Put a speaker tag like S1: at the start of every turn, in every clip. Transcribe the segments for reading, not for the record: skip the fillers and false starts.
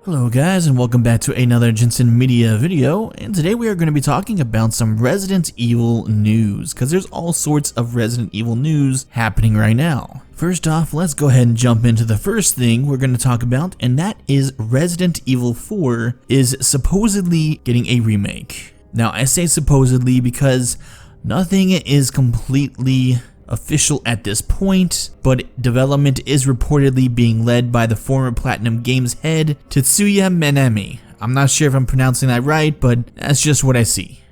S1: Hello guys, and welcome back to another Jensen Media video, and today we are going to be talking about some Resident Evil news, because there's all sorts of Resident Evil news happening right now. First off, let's go ahead and jump into the first thing we're going to talk about, and that is Resident Evil 4 is supposedly getting a remake. Now I say supposedly because nothing is completely official at this point, but development is reportedly being led by the former Platinum Games head Tetsuya Minami. I'm not sure if I'm pronouncing that right, but that's just what I see.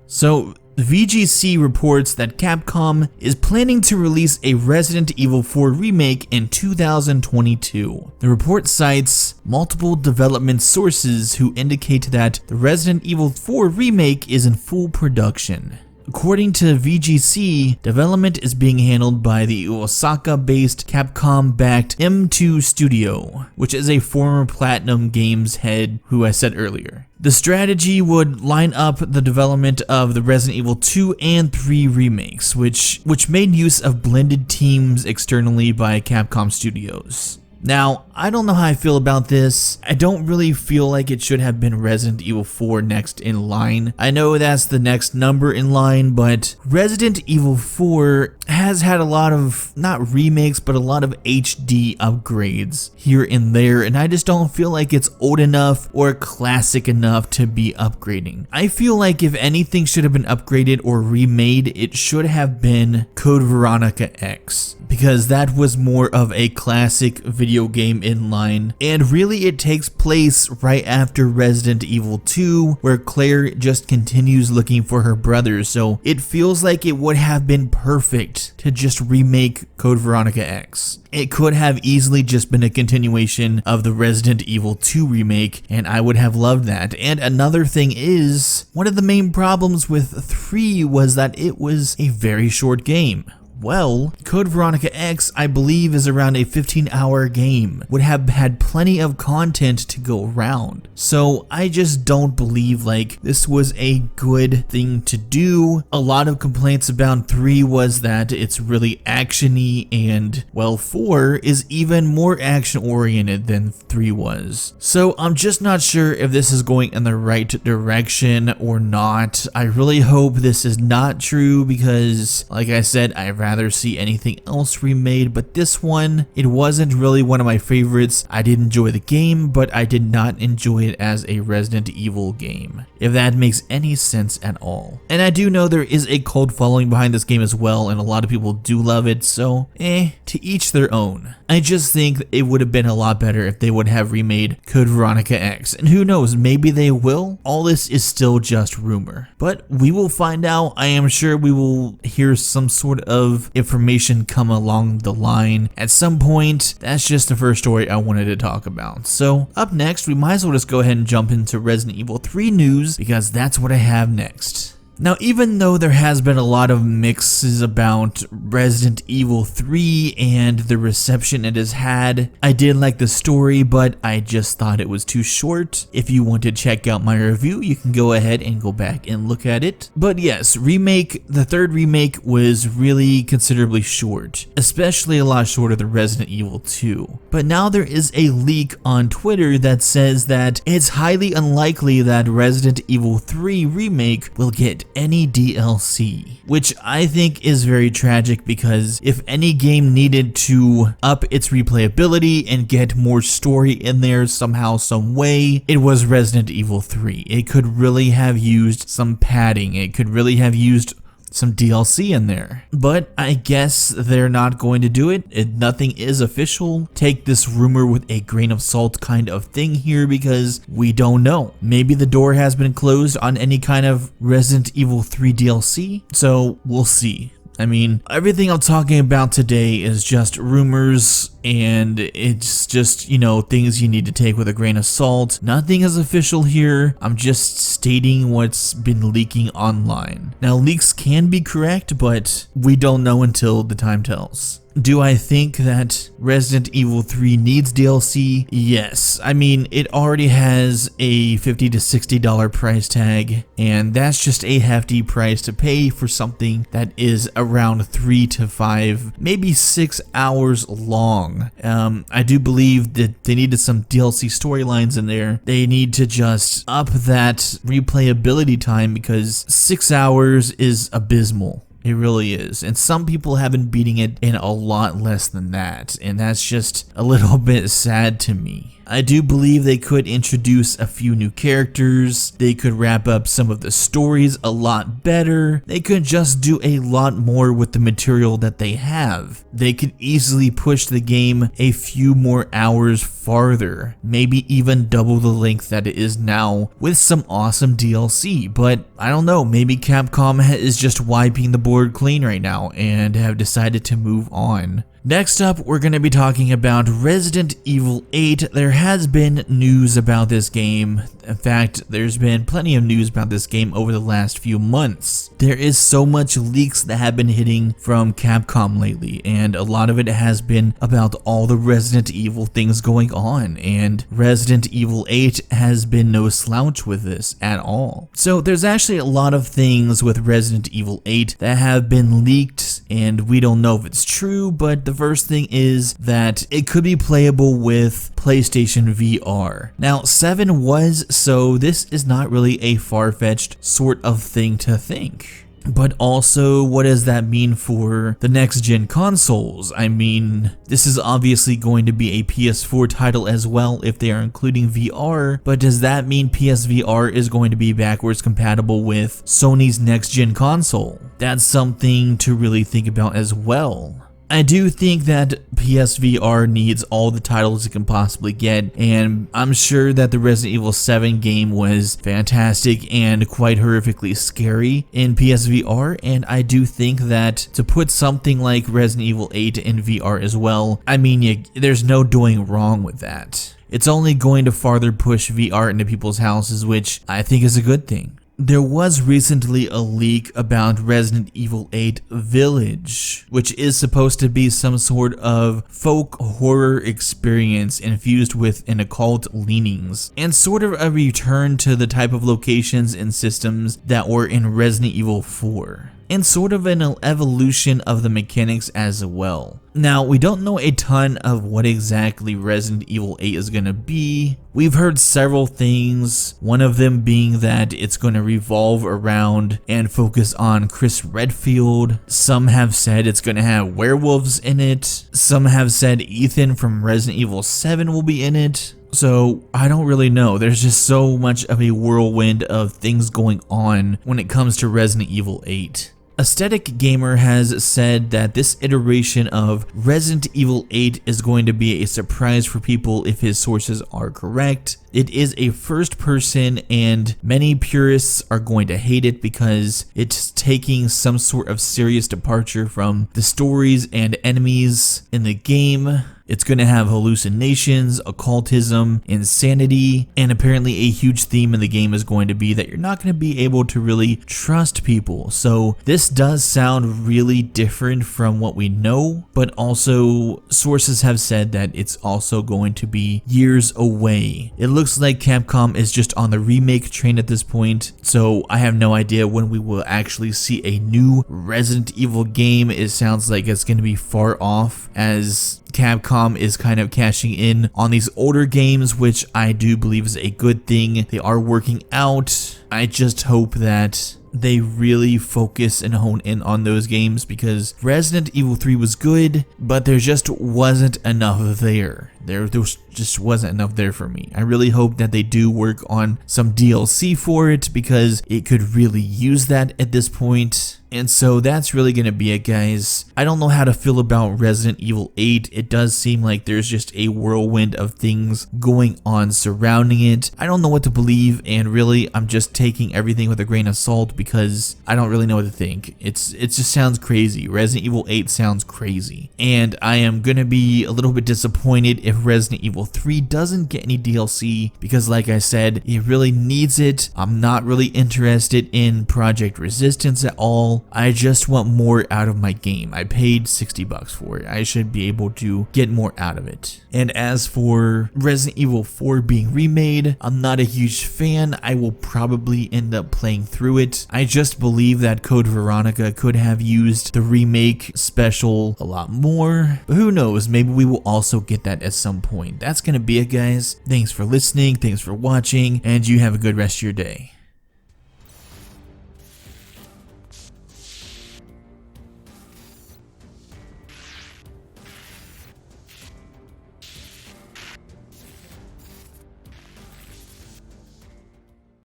S1: So VGC reports that Capcom is planning to release a Resident Evil 4 remake in 2022. The report cites multiple development sources who indicate that the Resident Evil 4 remake is in full production. According to VGC, development is being handled by the Osaka-based Capcom-backed M2 Studio, which is a former Platinum Games head who I said earlier. The strategy would line up the development of the Resident Evil 2 and 3 remakes, which made use of blended teams externally by Capcom Studios. Now, I don't know how I feel about this. I don't really feel like it should have been Resident Evil 4 next in line. I know that's the next number in line, but Resident Evil 4 has had a lot of, not remakes, but a lot of HD upgrades here and there, and I just don't feel like it's old enough or classic enough to be upgrading. I feel like if anything should have been upgraded or remade, it should have been Code Veronica X, because that was more of a classic video game in line, and really it takes place right after Resident Evil 2, where Claire just continues looking for her brother, so it feels like it would have been perfect to just remake Code Veronica X. It could have easily just been a continuation of the Resident Evil 2 remake, and I would have loved that. And another thing is, one of the main problems with 3 was that it was a very short game. Well, Code Veronica X, I believe, is around a 15-hour game, would have had plenty of content to go around. So I just don't believe like this was a good thing to do. A lot of complaints about 3 was that it's really action-y, and well, 4 is even more action-oriented than 3 was. So I'm just not sure if this is going in the right direction or not. I really hope this is not true because, like I said, I'd rather see anything else remade, but this one, it wasn't really one of my favorites. I did enjoy the game, but I did not enjoy it as a Resident Evil game, if that makes any sense at all. And I do know there is a cult following behind this game as well, and a lot of people do love it, so to each their own. I just think it would have been a lot better if they would have remade Code Veronica X, and who knows, maybe they will. All this is still just rumor, but we will find out. I am sure we will hear some sort of information come along the line at some point. That's just the first story I wanted to talk about. So up next, we might as well just go ahead and jump into Resident Evil 3 news, because that's what I have next. Now, even though there has been a lot of mixes about Resident Evil 3 and the reception it has had, I did like the story, but I just thought it was too short. If you want to check out my review, you can go ahead and go back and look at it. But yes, the third remake was really considerably short, especially a lot shorter than Resident Evil 2. But now there is a leak on Twitter that says that it's highly unlikely that Resident Evil 3 remake will get any DLC, which I think is very tragic, because if any game needed to up its replayability and get more story in there somehow, some way, it was Resident Evil 3. It could really have used some padding. It could really have used some DLC in there, but I guess they're not going to do it. Nothing is official. Take this rumor with a grain of salt kind of thing here, because we don't know. Maybe the door has been closed on any kind of Resident Evil 3 DLC, so we'll see. I mean, everything I'm talking about today is just rumors, and it's just, you know, things you need to take with a grain of salt. Nothing is official here. I'm just stating what's been leaking online. Now, leaks can be correct, but we don't know until the time tells. Do I think that Resident Evil 3 needs DLC? Yes. I mean, it already has a $50 to $60 price tag, and that's just a hefty price to pay for something that is around 3 to 5, maybe 6 hours long. I do believe that they needed some DLC storylines in there. They need to just up that replayability time because 6 hours is abysmal. It really is. And some people have been beating it in a lot less than that. And that's just a little bit sad to me. I do believe they could introduce a few new characters. They could wrap up some of the stories a lot better. They could just do a lot more with the material that they have. They could easily push the game a few more hours farther, maybe even double the length that it is now with some awesome DLC. But I don't know, maybe Capcom is just wiping the board clean right now and have decided to move on. Next up, we're going to be talking about Resident Evil 8. There has been news about this game. In fact, there's been plenty of news about this game over the last few months. There is so much leaks that have been hitting from Capcom lately, and a lot of it has been about all the Resident Evil things going on, and Resident Evil 8 has been no slouch with this at all. So there's actually a lot of things with Resident Evil 8 that have been leaked, and we don't know if it's true, but the first thing is that it could be playable with PlayStation VR. Now, 7 was, so this is not really a far-fetched sort of thing to think. But also, what does that mean for the next-gen consoles? I mean, this is obviously going to be a PS4 title as well if they are including VR, but does that mean PSVR is going to be backwards compatible with Sony's next-gen console? That's something to really think about as well. I do think that PSVR needs all the titles it can possibly get, and I'm sure that the Resident Evil 7 game was fantastic and quite horrifically scary in PSVR, and I do think that to put something like Resident Evil 8 in VR as well, I mean, there's no doing wrong with that. It's only going to farther push VR into people's houses, which I think is a good thing. There was recently a leak about Resident Evil 8 Village, which is supposed to be some sort of folk horror experience infused with an occult leanings, and sort of a return to the type of locations and systems that were in Resident Evil 4. And sort of an evolution of the mechanics as well. Now, we don't know a ton of what exactly Resident Evil 8 is going to be. We've heard several things, one of them being that it's going to revolve around and focus on Chris Redfield. Some have said it's going to have werewolves in it. Some have said Ethan from Resident Evil 7 will be in it. So, I don't really know. There's just so much of a whirlwind of things going on when it comes to Resident Evil 8. Aesthetic Gamer has said that this iteration of Resident Evil 8 is going to be a surprise for people if his sources are correct. It is a first person, and many purists are going to hate it because it's taking some sort of serious departure from the stories and enemies in the game. It's going to have hallucinations, occultism, insanity, and apparently a huge theme in the game is going to be that you're not going to be able to really trust people. So this does sound really different from what we know, but also sources have said that it's also going to be years away. It looks like Capcom is just on the remake train at this point, so I have no idea when we will actually see a new Resident Evil game. It sounds like it's going to be far off, as Capcom is kind of cashing in on these older games, which I do believe is a good thing. They are working out. I just hope that they really focus and hone in on those games, because Resident Evil 3 was good, but there just wasn't enough there. There just wasn't enough there for me. I really hope that they do work on some DLC for it, because it could really use that at this point. And so that's really going to be it, guys. I don't know how to feel about Resident Evil 8. It does seem like there's just a whirlwind of things going on surrounding it. I don't know what to believe, and really I'm just taking everything with a grain of salt, because because I don't really know what to think. It just sounds crazy. Resident Evil 8 sounds crazy. And I am gonna be a little bit disappointed if Resident Evil 3 doesn't get any DLC, because like I said, it really needs it. I'm not really interested in Project Resistance at all. I just want more out of my game. I paid $60 for it. I should be able to get more out of it. And as for Resident Evil 4 being remade, I'm not a huge fan. I will probably end up playing through it. I just believe that Code Veronica could have used the remake special a lot more, but who knows, maybe we will also get that at some point. That's gonna be it, guys. Thanks for listening, thanks for watching, and you have a good rest of your day.